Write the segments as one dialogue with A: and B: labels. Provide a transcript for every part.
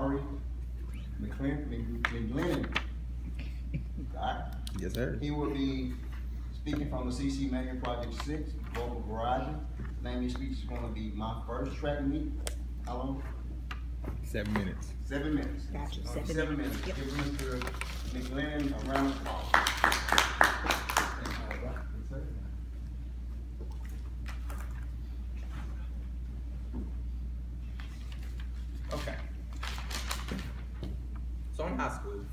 A: Jamari McGlennon. Right?
B: Yes, sir.
A: He will be speaking from the CC Mania Project 6, Vocal Verizon. The name of his speech is going to be My First Track Meet. How long?
B: 7 minutes.
A: 7 minutes.
C: Gotcha.
A: 7 minutes.
C: Yep.
A: Give Mr. McGlennon a round of applause.
D: Okay. So in high school,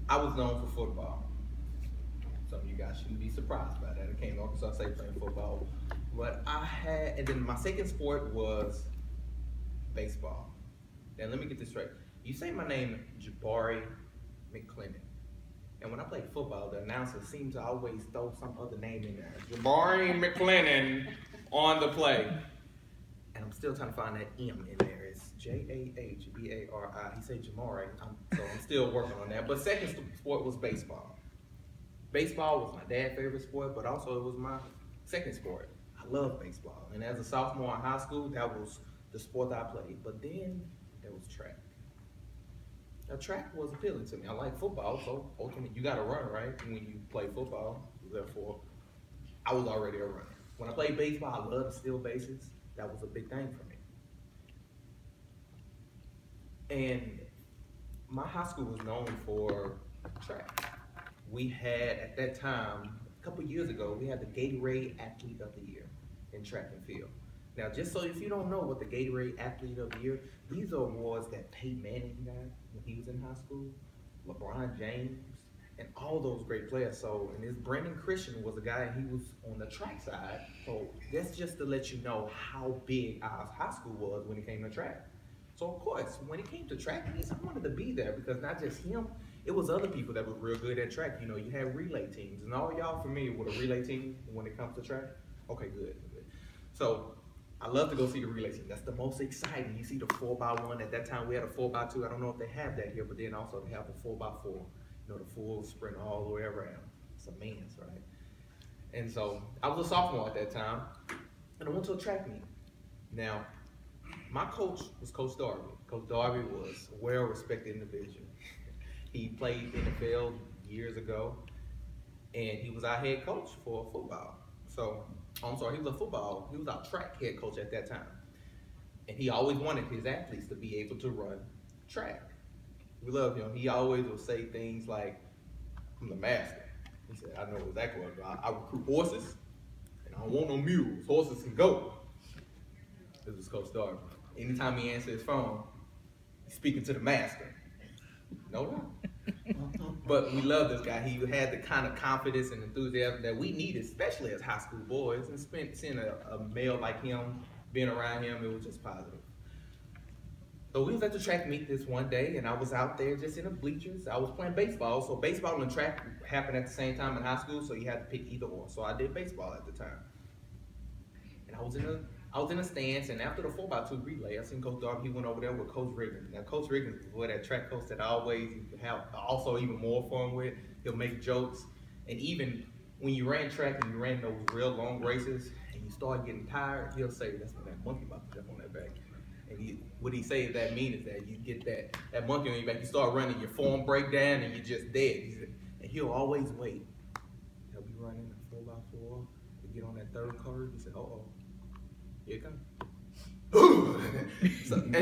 D: I was known for football. Some of you guys shouldn't be surprised by that. I came to Arkansas State playing football. But and then my second sport was baseball. Now let me get this straight. You say my name, Jabari McClendon. And when I played football, the announcer seems to always throw some other name in there. Jabari McClendon on the play. And I'm still trying to find that M in there. It's Jahbari. He said Jamari, so I'm still working on that. But second sport was baseball. Baseball was my dad's favorite sport, but also it was my second sport. I love baseball. And as a sophomore in high school, that was the sport that I played. But then there was track. Now track was appealing to me. I like football, so ultimately you gotta run, right? When you play football, therefore, I was already a runner. When I played baseball, I loved steal bases. That was a big thing for me. And my high school was known for track. We had, at that time, a couple years ago, we had the Gatorade Athlete of the Year in track and field. Now, just so if you don't know what the Gatorade Athlete of the Year, these are awards that Peyton Manning got when he was in high school, LeBron James, and all those great players. So, and this Brandon Christian was a guy, he was on the track side. So that's just to let you know how big our high school was when it came to track. So of course, when it came to track meets, I wanted to be there because not just him, it was other people that were real good at track. You know, you had relay teams, and all y'all familiar with a relay team when it comes to track? Okay, good. So I love to go see the relay team. That's the most exciting. You see the 4x1. At that time, we had a 4x2. I don't know if they have that here, but then also they have the 4x4. You know, the full sprint all the way around. It's immense, right? And so I was a sophomore at that time, and I went to a track meet. Now, my coach was Coach Darby. Coach Darby was a well-respected individual. He played NFL years ago, and he was our head coach for football. So, he was our track head coach at that time. And he always wanted his athletes to be able to run track. We love him. He always would say things like, I'm the master. He said, I know exactly what I recruit horses, and I don't want no mules. Horses can go. This was Coach Darby. Anytime he answered his phone, he's speaking to the master. No doubt. But we love this guy. He had the kind of confidence and enthusiasm that we needed, especially as high school boys. And seeing a male like him, being around him, it was just positive. So we was at the track meet this one day, and I was out there just in the bleachers. I was playing baseball, so baseball and track happened at the same time in high school, so you had to pick either or. So I did baseball at the time. And I was in the stands, and after the 4x2 relay, I seen Coach Darby. He went over there with Coach Riggins. Now, Coach Riggins was that track coach that I always have also even more fun with. He'll make jokes, and even when you ran track and you ran those real long races, and you start getting tired, he'll say, "That's when that monkey about to jump on that back." And what he say that mean is that you get that monkey on your back, you start running, your form break down, and you're just dead. And he'll always wait. He'll be running a 4x4, to get on that third curve. He said, "Uh-oh. Here it comes."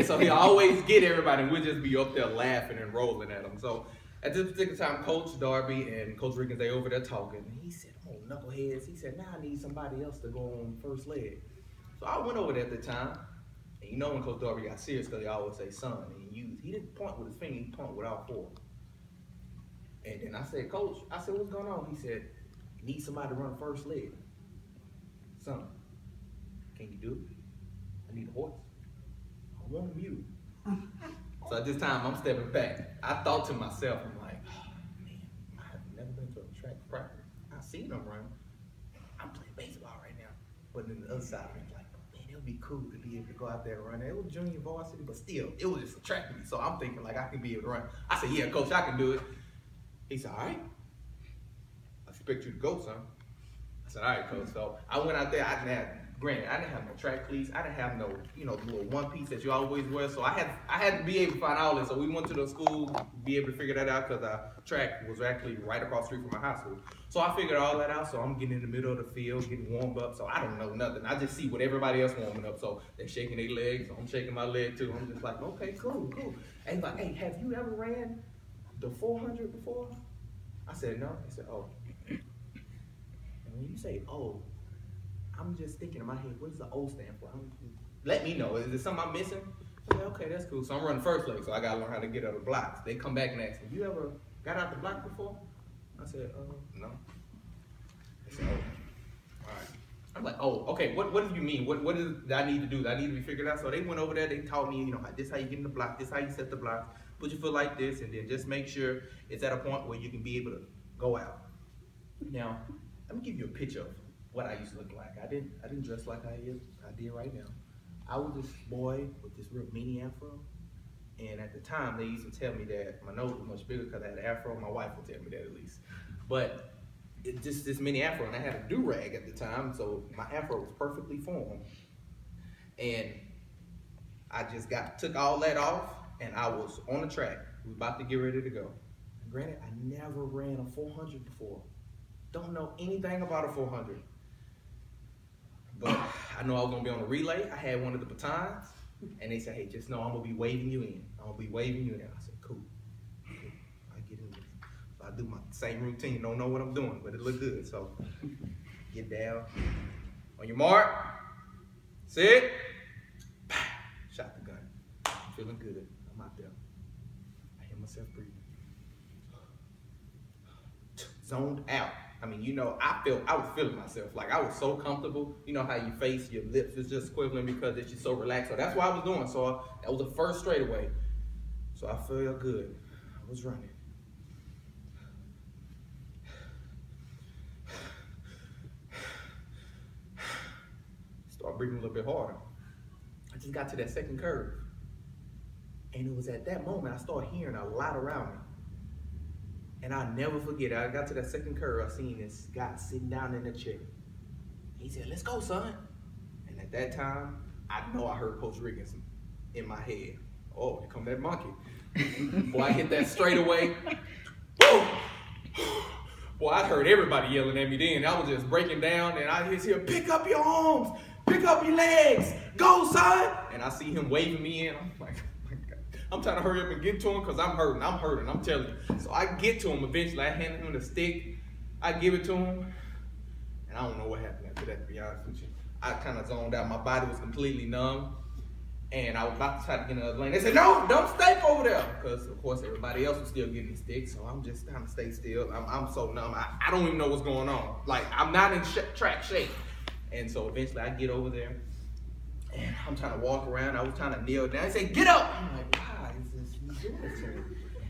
D: So he always get everybody, and we'll just be up there laughing and rolling at him. So at this particular time, Coach Darby and Coach Riggins, they over there talking. And he said, "Oh, knuckleheads." He said, "Now I need somebody else to go on first leg." So I went over there at the time. And you know when Coach Darby got serious, because he always say son. And he didn't point with his finger, he pointed with all four. And then I said, "Coach," I said, "what's going on?" He said, "You need somebody to run first leg." "Son, can you do it? I need a horse. I want a mule." So at this time, I'm stepping back. I thought to myself, I'm like, "Oh, man, I have never been to a track practice. I've seen them run. I'm playing baseball right now." But then the other side, I'm like, man, it would be cool to be able to go out there and run. It was junior varsity, but still, it was just a track meet. So I'm thinking like I can be able to run. I said, "Yeah, Coach, I can do it." He said, "All right. I expect you to go, son." I said, "All right, Coach." So I went out there. I didn't have granted, I didn't have no track cleats. I didn't have no, the little one piece that you always wear. So I had to be able to find all this. So we went to the school, be able to figure that out because our track was actually right across the street from my high school. So I figured all that out. So I'm getting in the middle of the field, getting warmed up. So I don't know nothing. I just see what everybody else warming up. So they're shaking their legs. So I'm shaking my leg too. I'm just like, okay, cool. And like, hey, have you ever ran the 400 before? I said, no. They said, oh. And when you say, oh, I'm just thinking in my head, what does the O stand for? Let me know. Is there something I'm missing? I said, okay, that's cool. So I'm running first leg, so I gotta learn how to get out of the blocks. They come back and ask me, you ever got out the block before? I said, no. They said, oh, all right. I'm like, oh, okay, what do you mean? What is that I need to do? That I need to be figured out? So they went over there, they taught me, this how you get in the block, this how you set the block, put your foot like this, and then just make sure it's at a point where you can be able to go out. Now, let me give you a picture of what I used to look like. I didn't dress like I did right now. I was this boy with this real mini afro, and at the time they used to tell me that my nose was much bigger because I had an afro. My wife would tell me that at least. But it just this mini afro, and I had a do-rag at the time, so my afro was perfectly formed. And I just took all that off, and I was on the track. We were about to get ready to go. And granted, I never ran a 400 before. Don't know anything about a 400. But I know I was gonna be on a relay. I had one of the batons, and they said, hey, just know I'm gonna be waving you in. I'm gonna be waving you in. I said, cool. I get in there. So I do my same routine. Don't know what I'm doing, but it looked good. So get down. On your mark, sit, shot the gun. I'm feeling good. I'm out there. I hear myself breathing. Zoned out. I mean, I was feeling myself. Like, I was so comfortable. You know how your face, your lips is just quivering because it's just so relaxed. So that's what I was doing. So that was the first straightaway. So I felt good. I was running. Start breathing a little bit harder. I just got to that second curve. And it was at that moment I started hearing a lot around me. And I'll never forget it. I got to that second curve, I seen this guy sitting down in the chair. He said, let's go, son. And at that time, I know I heard Coach Riggins in my head. Oh, here come that monkey. Boy, I hit that straightaway. Boom! Boy, I heard everybody yelling at me then. I was just breaking down, and I just hear, pick up your arms, pick up your legs, go, son. And I see him waving me in. I'm like, I'm trying to hurry up and get to him because I'm hurting, I'm telling you. So I get to him eventually. I hand him the stick. I give it to him. And I don't know what happened after that, to be honest with you. I kind of zoned out. My body was completely numb. And I was about to try to get in another lane. They said, no, don't stay over there. Because, of course, everybody else was still getting the stick. So I'm just trying to stay still. I'm so numb. I don't even know what's going on. Like, I'm not in track shape. And so eventually I get over there. And I'm trying to walk around. I was trying to kneel down. They said, get up. I'm like, why is this doing this to me?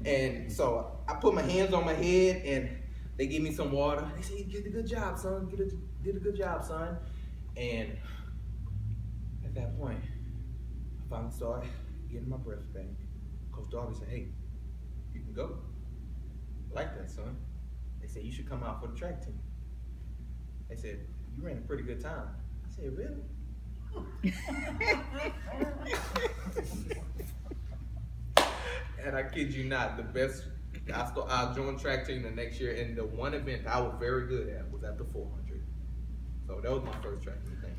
D: And so I put my hands on my head, and they give me some water. They say, you did a good job, son. Did a good job, son. And at that point, I finally started getting my breath back. Coach Darby said, hey, you can go. I like that, son. They said, you should come out for the track team. They said, you ran a pretty good time. I said, really? And I kid you not, the best, I joined track team the next year, and the one event I was very good at was at the 400. So that was my first track meet thing.